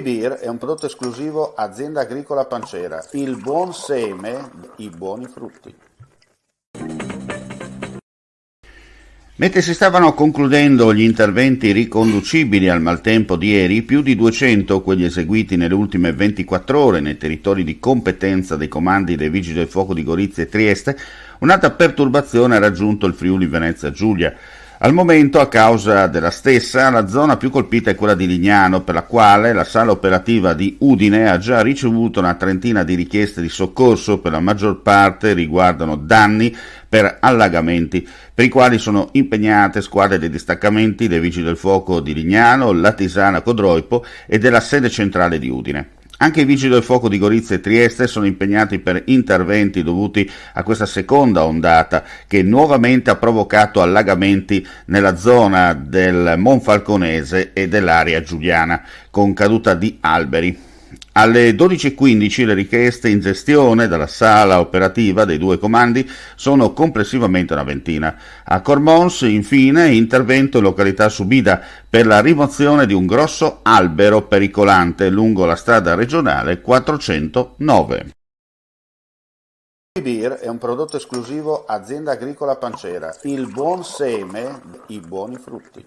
Beer è un prodotto esclusivo Azienda Agricola Pancera, il buon seme, i buoni frutti. Mentre si stavano concludendo gli interventi riconducibili al maltempo di ieri, più di 200 quelli eseguiti nelle ultime 24 ore nei territori di competenza dei comandi dei Vigili del Fuoco di Gorizia e Trieste, un'altra perturbazione ha raggiunto il Friuli Venezia Giulia. Al momento, a causa della stessa, la zona più colpita è quella di Lignano, per la quale la sala operativa di Udine ha già ricevuto una trentina di richieste di soccorso, per la maggior parte riguardano danni per allagamenti, per i quali sono impegnate squadre dei distaccamenti dei Vigili del Fuoco di Lignano, Latisana, Codroipo e della sede centrale di Udine. Anche i Vigili del Fuoco di Gorizia e Trieste sono impegnati per interventi dovuti a questa seconda ondata che nuovamente ha provocato allagamenti nella zona del Monfalconese e dell'area giuliana, con caduta di alberi. Alle 12:15 le richieste in gestione dalla sala operativa dei due comandi sono complessivamente una ventina. A Cormons, infine, intervento in località Subida per la rimozione di un grosso albero pericolante lungo la strada regionale 409. Beer è un prodotto esclusivo Azienda Agricola Pancera, il buon seme, i buoni frutti.